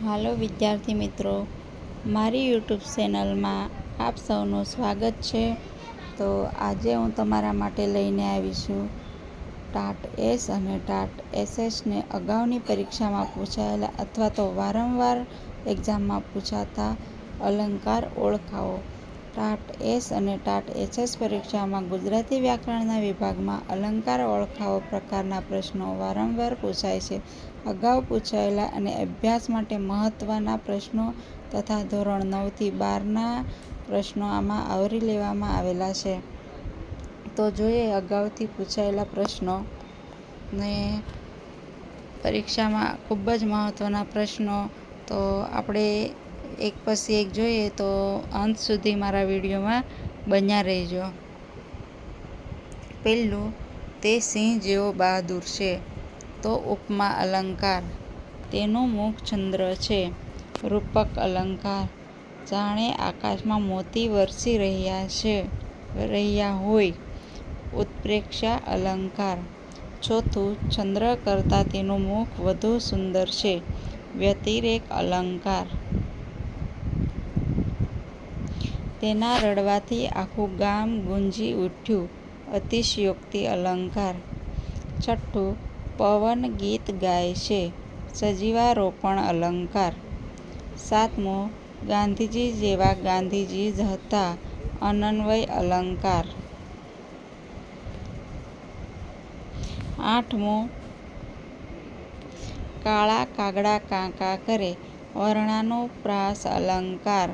હાલો વિદ્યાર્થી મિત્રો, મારી યુટ્યુબ ચેનલમાં આપ સૌનું સ્વાગત છે. તો આજે હું તમારા માટે લઈને આવી છું ટાટ એસ અને ટાટ એસએસને અગાઉની પરીક્ષામાં પૂછાયેલા અથવા તો વારંવાર એક્ઝામમાં પૂછાતા અલંકાર ઓળખાવો. ટાટ એસ અને ટાટ એસએસ પરીક્ષામાં ગુજરાતી વ્યાકરણના વિભાગમાં અલંકાર ઓળખાવો પ્રકારના પ્રશ્નો વારંવાર પૂછાય છે. અગાઉ પૂછાયેલા અને અભ્યાસ માટે મહત્વના પ્રશ્નો તથા ધોરણ 9 થી 12ના પ્રશ્નો આમાં આવરી લેવામાં આવેલા છે. તો જોઈએ અગાઉથી પૂછાયેલા પ્રશ્નો ને પરીક્ષામાં ખૂબ જ મહત્વના પ્રશ્નો. તો આપણે એક પછી એક જોઈએ, તો અંત સુધી મારા વિડીયોમાં બન્યા રહેજો. પહેલું, તે સિંહ જેવો બહાદુર છે. તો ઉપમા અલંકાર. તેનું મુખ ચંદ્ર છે. રૂપક અલંકાર. જાણે આકાશમાં મોતી વરસી રહ્યા હોય. ઉત્પ્રેક્ષા અલંકાર. ચોથું, ચંદ્ર કરતાં તેનું મુખ વધુ સુંદર છે. વ્યતિરેક અલંકાર. તેના રડવાથી આખું ગામ ગુંજી ઉઠ્યું. અતિશયોક્તિ અલંકાર. છઠ્ઠું, પવન ગીત ગાય છે. સજીવારોપણ અલંકાર. સાતમું, ગાંધીજી જેવા ગાંધીજી જ હતા. અનન્વય અલંકાર. આઠમું, કાળા કાગડા કાં કાં કરે. વર્ણાનુપ્રાસ અલંકાર.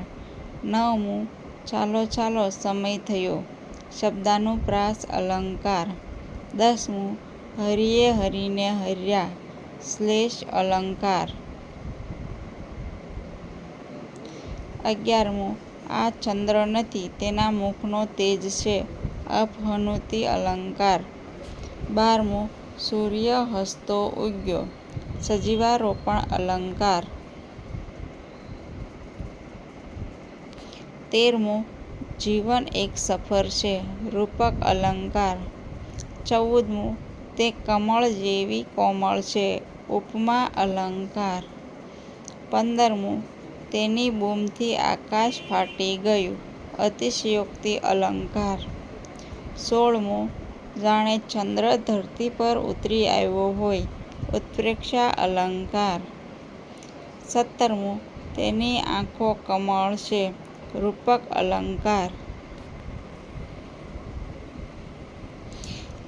નવમું, ચાલો ચાલો સમય થયો. શબ્દાનુપ્રાસ અલંકાર. 10મું, હરિએ હરીને હર્યા. શ્લેષ અલંકાર. 11મું, આ ચંદ્ર નથી, તેના મુખનો તેજ છે. અપહનુતિ અલંકાર. 12મું, સૂર્ય હસતો ઉગ્યો. સજીવારોપણ અલંકાર. 13મું, જીવન એક સફર છે. રૂપક અલંકાર. 14મું, તે કમળ જેવી કોમળ છે. ઉપમા અલંકાર. 15મું, તેની બૂમથી આકાશ ફાટી ગયું. અતિશયોક્તિ અલંકાર. 16મું, જાણે ચંદ્ર ધરતી પર ઉતરી આવ્યો હોય. ઉત્પ્રેક્ષા અલંકાર. 17મું, તેની આંખો કમળ છે. રૂપક અલંકાર.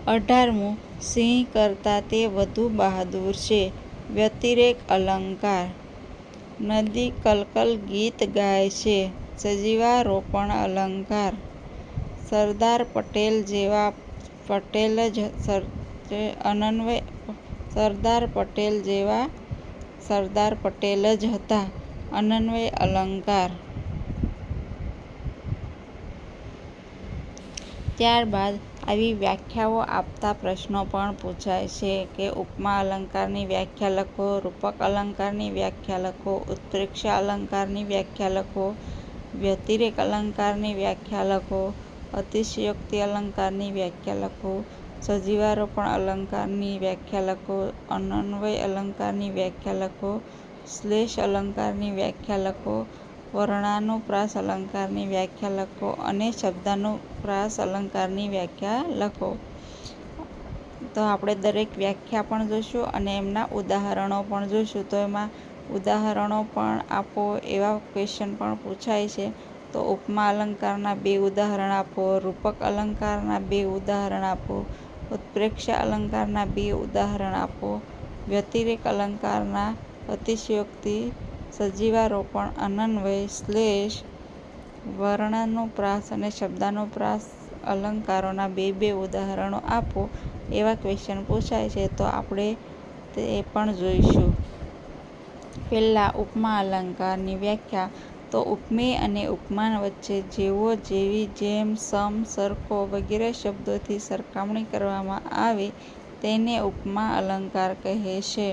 18મું, સિંહ કરતાં તે વધુ બહાદુર છે. વ્યતિરેક અલંકાર. નદી કલકલ ગીત ગાય છે. સજીવારોપણ અલંકાર. સરદાર પટેલ જેવા સરદાર પટેલ જ હતા. અનન્વય અલંકાર. ત્યારબાદ આવી વ્યાખ્યાઓ આપતા પ્રશ્નો પણ પૂછાય છે કે ઉપમા અલંકારની વ્યાખ્યા લખો, રૂપક અલંકારની વ્યાખ્યા લખો, ઉત્પ્રેક્ષા અલંકારની વ્યાખ્યા લખો, વ્યતિરેક અલંકારની વ્યાખ્યા લખો, અતિશયોક્તિ અલંકારની વ્યાખ્યા લખો, સજીવારોપણ અલંકારની વ્યાખ્યા લખો, અનન્વય અલંકારની વ્યાખ્યા લખો, શ્લેષ અલંકારની વ્યાખ્યા લખો, વર્ણાનુપ્રાસ અલંકારની વ્યાખ્યા લખો અને શબ્દાનુપ્રાસ અલંકારની વ્યાખ્યા લખો. તો આપણે દરેક વ્યાખ્યા પણ જોઈશું અને એમના ઉદાહરણો પણ જોઈશું. તો એમાં ઉદાહરણો પણ આપો એવા ક્વેશ્ચન પણ પૂછાય છે. તો ઉપમા અલંકારના 2 ઉદાહરણ આપો, રૂપક અલંકારના 2 ઉદાહરણ આપો, ઉત્પ્રેક્ષા અલંકારના 2 ઉદાહરણ આપો, વ્યતિરેક અલંકારના અતિશયોક્તિ, સજીવારોપણ, અનન્વય, શ્લેષ, વર્ણાનુપ્રાસ અને શબ્દાનુપ્રાસ અલંકારોના 2 ઉદાહરણો આપો એવા ક્વેશ્ચન પૂછાય છે. તો આપણે તે પણ જોઈશું. પહેલા, ઉપમા અલંકારની વ્યાખ્યા. તો ઉપમેય અને ઉપમાન વચ્ચે જેવો, જેવી, જેમ, સમ, સરખો વગેરે શબ્દોથી સરખામણી કરવામાં આવે તેને ઉપમા અલંકાર કહે છે.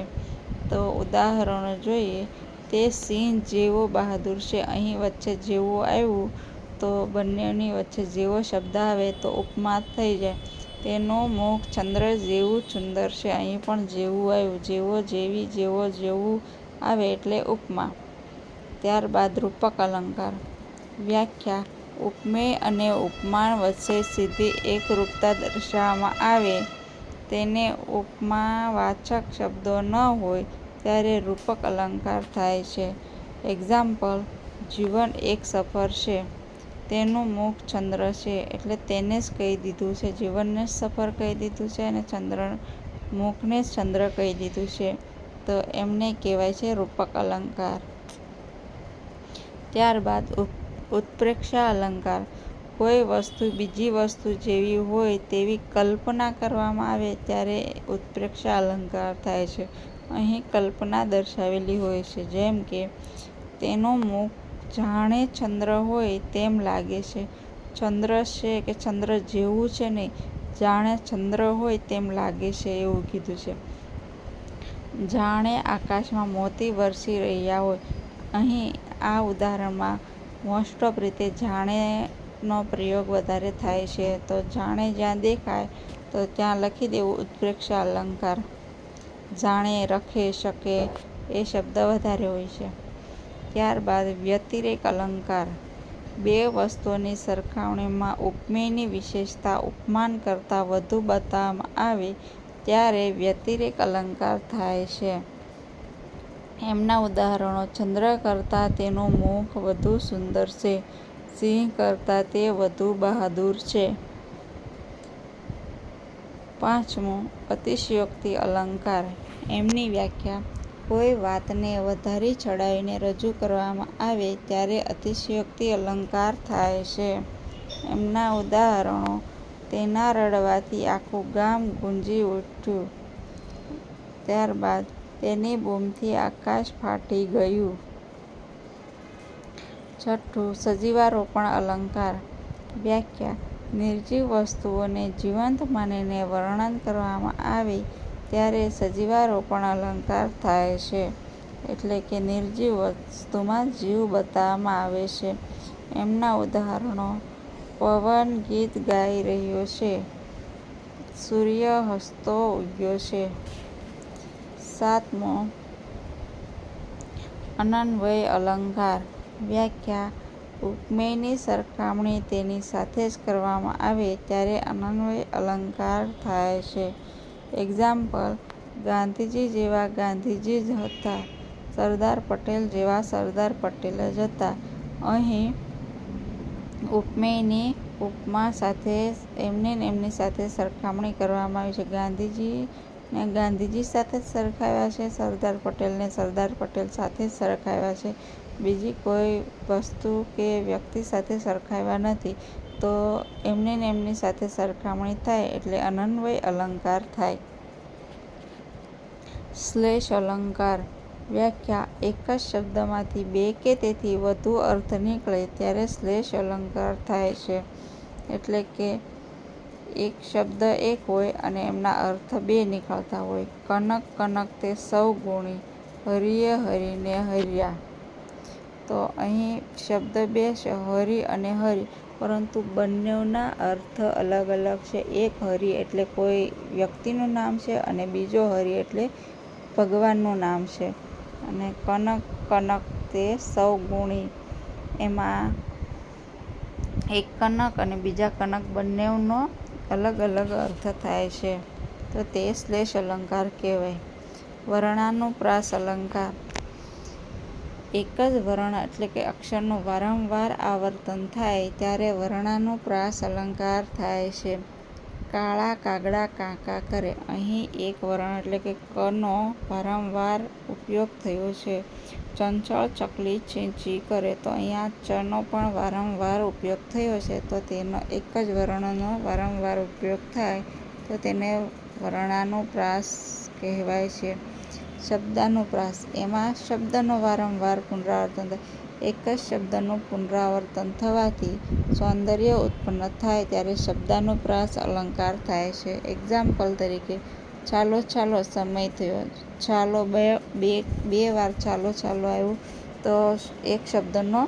તો ઉદાહરણો જોઈએ. તે સિંહ જેવો બહાદુર છે. અહીં વચ્ચે જેવું આવ્યું તો બંનેની વચ્ચે જેવો શબ્દ આવે તો ઉપમા થઈ જાય. તેનું મુખ ચંદ્ર જેવું સુંદર છે. અહીં પણ જેવું આવ્યું. જેવો, જેવી, જેવો, જેવું, આવે એટલે ઉપમા. ત્યારબાદ રૂપક અલંકાર. વ્યાખ્યા. ઉપમેય અને ઉપમાન વચ્ચે સીધી એકરૂપતા દર્શાવવામાં આવે, તેને ઉપમાવાચક શબ્દો ન હોય ત્યારે રૂપક અલંકાર થાય છે. એક્ઝામ્પલ: જીવન એક સફર છે. તેનું મુખ ચંદ્ર છે એટલે તેને જ કહી દીધું છે, જીવનને જ સફર કહી દીધું છે અને મુખને જ ચંદ્ર કહી દીધું છે, તો એમને કહેવાય છે રૂપક અલંકાર. ત્યારબાદ ઉત્પ્રેક્ષા અલંકાર. કોઈ વસ્તુ બીજી વસ્તુ જેવી હોય તેવી કલ્પના કરવામાં આવે ત્યારે ઉત્પ્રેક્ષા અલંકાર થાય છે. અહીં કલ્પના દર્શાવેલી હોય છે, જેમ કે તેનું મુખ જાણે ચંદ્ર હોય તેમ લાગે છે. ચંદ્ર છે કે ચંદ્ર જેવું છે નહીં, જાણે ચંદ્ર હોય તેમ લાગે છે એવું કીધું છે. જાણે આકાશમાં મોતી વરસી રહ્યા હોય. અહીં આ ઉદાહરણમાં મોસ્ટ ઓફ રીતે જાણેનો પ્રયોગ વધારે થાય છે, તો જાણે જ્યાં દેખાય તો ત્યાં લખી દેવું ઉત્પ્રેક્ષા અલંકાર. જાણે, રખે, શકે એ શબ્દ વધારે હોય છે. ત્યારબાદ વ્યતિરેક અલંકાર. બે વસ્તુઓની સરખામણીમાં ઉપમેયની વિશેષતા ઉપમાન કરતાં વધુ બતાવવામાં આવે ત્યારે વ્યતિરેક અલંકાર થાય છે. એમના ઉદાહરણો: ચંદ્ર કરતાં તેનું મુખ વધુ સુંદર છે. સિંહ કરતાં તે વધુ બહાદુર છે. પાંચમું, અતિશયોક્તિ અલંકાર. એમની વ્યાખ્યા. કોઈ વાતને વધારી ચડાવીને રજૂ કરવામાં આવે ત્યારે અતિશયોક્તિ અલંકાર થાય છે. એમના ઉદાહરણો: તેના રડવાથી આખું ગામ ગુંજી ઉઠ્યું. ત્યારબાદ તેની બૂમથી આકાશ ફાટી ગયું. છઠ્ઠું, સજીવારોપણ અલંકાર. વ્યાખ્યા. નિર્જીવ વસ્તુઓને જીવંત માનીને વર્ણન કરવામાં આવે ત્યારે સજીવારોપણ અલંકાર થાય છે, એટલે કે નિર્જીવ વસ્તુમાં જીવ બતાવવામાં આવે છે. એમના ઉદાહરણો: પવન ગીત ગાઈ રહ્યો છે. સૂર્ય હસતો ઉગ્યો છે. સાતમો, અનન્વય અલંકાર. વ્યાખ્યા. ઉપમેયની સરખામણી તેની સાથે જ કરવામાં આવે ત્યારે અનન્વય અલંકાર થાય છે. એક્ઝામ્પલ: ગાંધીજી જેવા ગાંધીજી જ હતા. સરદાર પટેલ જેવા સરદાર પટેલ જ હતા. અહીં ઉપમેયની ઉપમા સાથે એમની સાથે સરખામણી કરવામાં આવી છે. ગાંધીજીને ગાંધીજી સાથે જ સરખાવ્યા છે, સરદાર પટેલને સરદાર પટેલ સાથે જ સરખાવ્યા છે. બીજી કોઈ વસ્તુ કે વ્યક્તિ સાથે સરખાવ્યા નથી, તો એમની સાથે સરખામણી થાય એટલે અનન્વય અલંકાર થાય. શ્લેષ અલંકાર. વ્યાખ્યા. એક જ શબ્દમાંથી બે કે તેથી વધુ અર્થ નીકળે ત્યારે શ્લેષ અલંકાર થાય છે. એટલે કે એક શબ્દ એક હોય અને એમના અર્થ બે નીકળતા હોય. કનક કનક તે સૌ ગુણી, હરિએ હરીને હર્યા. તો અહીં શબ્દ બે છે, હરિ અને હરિ, પરંતુ બંનેના અર્થ અલગ અલગ છે. એક હરિ એટલે કોઈ વ્યક્તિનું નામ છે અને બીજો હરિ એટલે ભગવાનનું નામ છે. અને કનક કનક તે સૌ ગુણી, એમાં એક કનક અને બીજા કનક બંનેનો અલગ અલગ અર્થ થાય છે, તો તે શ્લેષ અલંકાર કહેવાય. વર્ણાનુપ્રાસ અલંકાર. એક જ વર્ણ એટલે કે અક્ષરનું વારંવાર આવર્તન થાય ત્યારે વર્ણાનુપ્રાસ અલંકાર થાય છે. કાળા કાગડા કાં કાં કરે. અહીં એક વર્ણ એટલે કે કનો વારંવાર ઉપયોગ થયો છે. ચંચળ ચકલી ચી ચી કરે. તો અહીંયા ચનો પણ વારંવાર ઉપયોગ થયો છે, તો તેનો એક જ વર્ણનો વારંવાર ઉપયોગ થાય તો તેને વર્ણાનુપ્રાસ કહેવાય છે. શબ્દાનુપ્રાસ. એમાં શબ્દનો વારંવાર પુનરાવર્તન થાય. એક જ શબ્દનું પુનરાવર્તન થવાથી સૌંદર્ય ઉત્પન્ન થાય ત્યારે શબ્દાનુપ્રાસ અલંકાર થાય છે. એક્ઝામ્પલ તરીકે: ચાલો ચાલો સમય થયો. ચાલો બે વાર ચાલો ચાલો આવ્યું, તો એક શબ્દનો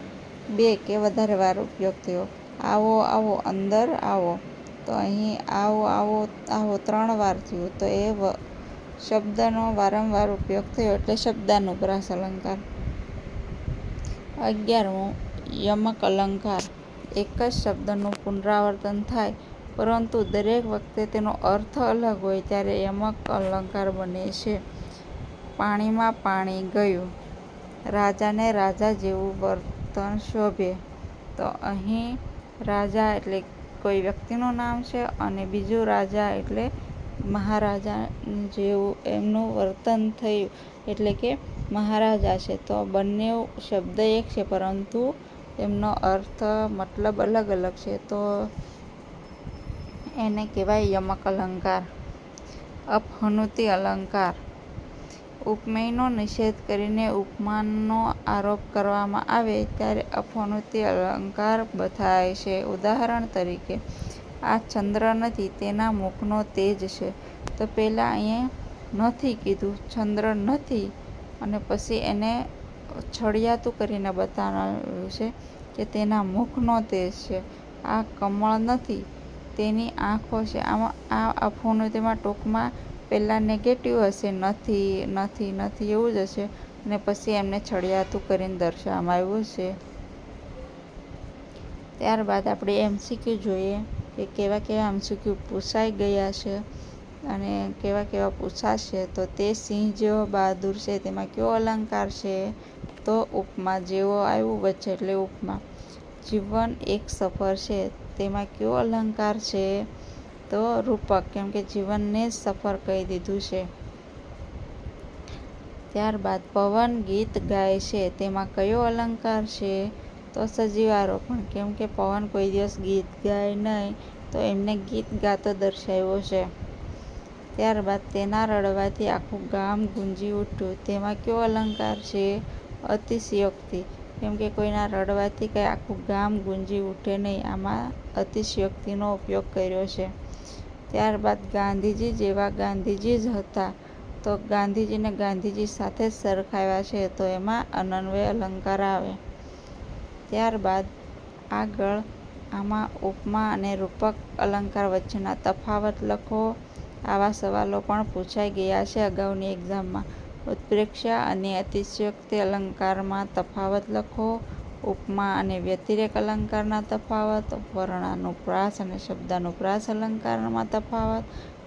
બે કે વધારે વાર ઉપયોગ થયો. આવો આવો, અંદર આવો. તો અહીં આવો આવો આવો 3 વાર થયું, તો એ શબ્દનો વારંવાર ઉપયોગ થયો એટલે શબ્દાનુપ્રાસ અલંકાર. 11મો યમક અલંકાર. એક જ શબ્દનું પુનરાવર્તન થાય પરંતુ દરેક વખતે તેનો અર્થ અલગ હોય ત્યારે યમક અલંકાર બને છે. પાણીમાં પાણી ગયું. રાજાને રાજા જેવું વર્તન શોભે. તો અહીં રાજા એટલે કોઈ વ્યક્તિનું નામ છે અને બીજું રાજા એટલે મહારાજા જેવું એમનું વર્તન થયું એટલે કે મહારાજા છે. તો બંને શબ્દ એક છે પરંતુ એમનો અર્થ મતલબ અલગ અલગ છે તો એને કહેવાય યમક અલંકાર. અપહનુતિ અલંકાર. ઉપમેયનો નિષેધ કરીને ઉપમાનનો આરોપ કરવામાં આવે ત્યારે અપહનુતિ અલંકાર થાય છે. ઉદાહરણ તરીકે, આ ચંદ્ર નથી, તેના મુખનો તેજ છે. તો પહેલાં અહીંયા નથી કીધું, ચંદ્ર નથી, અને પછી એને છળિયાતું કરીને બતાવ્યું છે કે તેના મુખનો તેજ છે. આ કમળ નથી, તેની આંખો છે. આમાં આ અપહનુતિમાં ટૂંકમાં પહેલાં નેગેટિવ હશે, નથી નથી નથી એવું જ હશે અને પછી એમને છળિયાતું કરીને દર્શાવવામાં આવ્યું છે. ત્યારબાદ આપણે MCQ જોઈએ કે કેવા કેવા MCQ પૂછાઈ ગયા છે અને કેવા કેવા પૂછાશે. તો તે સિંહ જેવો બહાદુર છે તેમાં કયો અલંકાર છે? તો ઉપમા. જેવો આવ્યું વચ્ચે એટલે ઉપમા. જીવન એક સફર છે તેમાં કયો અલંકાર છે? તો રૂપક, કેમ કે જીવનને જ સફર કહી દીધું છે. ત્યારબાદ પવન ગીત ગાય છે તેમાં કયો અલંકાર છે? તો સજીવારોપણ, કેમ કે પવન કોઈ દિવસ ગીત ગાય નહીં તો એમને ગીત ગાતો દર્શાવ્યો છે. ત્યારબાદ તેના રડવાથી આખું ગામ ગુંજી ઉઠ્યું. તેમાં કયો અલંકાર છે? અતિશયોક્તિ, કેમ કે કોઈના રડવાથી કંઈ આખું ગામ ગુંજી ઉઠે નહીં. આમાં અતિશયોક્તિનો ઉપયોગ કર્યો છે. ત્યારબાદ ગાંધીજી જેવા ગાંધીજી જ હતા. તો ગાંધીજીને ગાંધીજી સાથે જ સરખાવ્યા છે તો એમાં અનન્વય અલંકાર આવે. ત્યારબાદ આગળ આમાં ઉપમા અને રૂપક અલંકાર વચ્ચેના તફાવત લખો. આવા સવાલો પણ પૂછાઈ ગયા છે અગાઉની એક્ઝામમાં. ઉત્પ્રેક્ષા અને અતિશયોક્તિ અલંકારમાં તફાવત લખો. ઉપમા અને વ્યતિરેક અલંકારના તફાવત. વર્ણાનુપ્રાસ અને શબ્દાનુપ્રાસ અલંકારમાં તફાવત.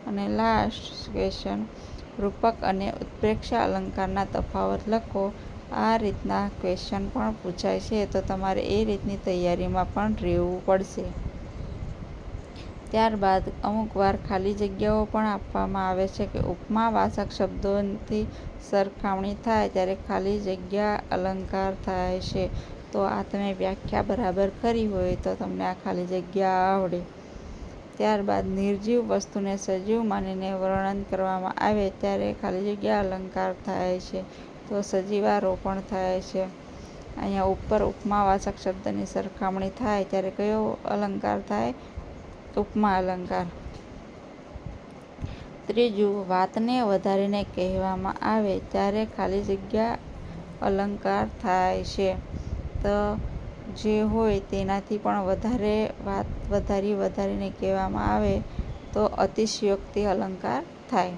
અને લાસ્ટ ક્વેશ્ચન, રૂપક અને ઉત્પ્રેક્ષા અલંકારના તફાવત લખો. આ રીતના ક્વેશ્ચન પણ પૂછાય છે તો તમારે એ રીતની તૈયારીમાં પણ રહેવું પડશે. ત્યારબાદ અમુક વાર ખાલી જગ્યાઓ પણ આપવામાં આવે છે કે ઉપમાવાચક શબ્દોથી સરખામણી થાય ત્યારે ખાલી જગ્યા અલંકાર થાય છે. તો આ તમે વ્યાખ્યા બરાબર કરી હોય તો તમને આ ખાલી જગ્યા આવડે. ત્યારબાદ નિર્જીવ વસ્તુને સજીવ માનીને વર્ણન કરવામાં આવે ત્યારે ખાલી જગ્યા અલંકાર થાય છે. તો સજીવારોપણ થાય છે. અહીંયા ઉપર ઉપમાવાચક શબ્દની સરખામણી થાય ત્યારે કયો અલંકાર થાય? ઉપમા અલંકાર. ત્રીજું, વાતને વધારીને કહેવામાં આવે ત્યારે ખાલી જગ્યા અલંકાર થાય છે. તો જે હોય તેનાથી પણ વધારે વાત વધારીને કહેવામાં આવે તો અતિશયોક્તિ અલંકાર થાય.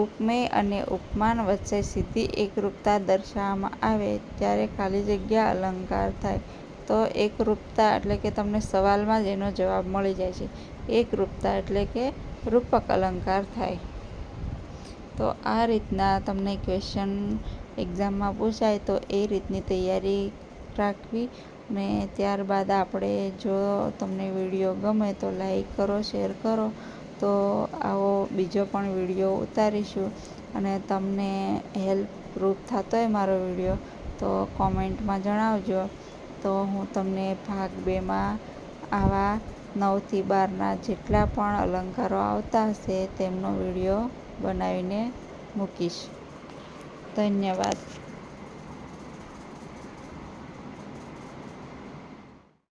ઉપમેય અને ઉપમાન વચ્ચે સીધી એકરૂપતા દર્શાવવામાં આવે ત્યારે ખાલી જગ્યા અલંકાર થાય. તો એકરૂપતા એટલે કે તમને સવાલમાં જ એનો જવાબ મળી જાય છે. એકરૂપતા એટલે કે રૂપક અલંકાર થાય. તો આ રીતના તમને ક્વેશ્ચન એક્ઝામમાં પૂછાય તો એ રીતની તૈયારી રાખવી. અને ત્યારબાદ આપણે જો તમને વિડીયો ગમે તો લાઈક કરો, શેર કરો. તો આવો બીજો પણ વિડીયો ઉતારીશું અને તમને હેલ્પરૂપ થતો હોય મારો વિડીયો તો કોમેન્ટમાં જણાવજો. તો હું તમને ભાગ 2માં આવા 9 થી 12ના જેટલા પણ અલંકારો આવતા હશે તેમનો વિડીયો બનાવીને મૂકીશ. ધન્યવાદ.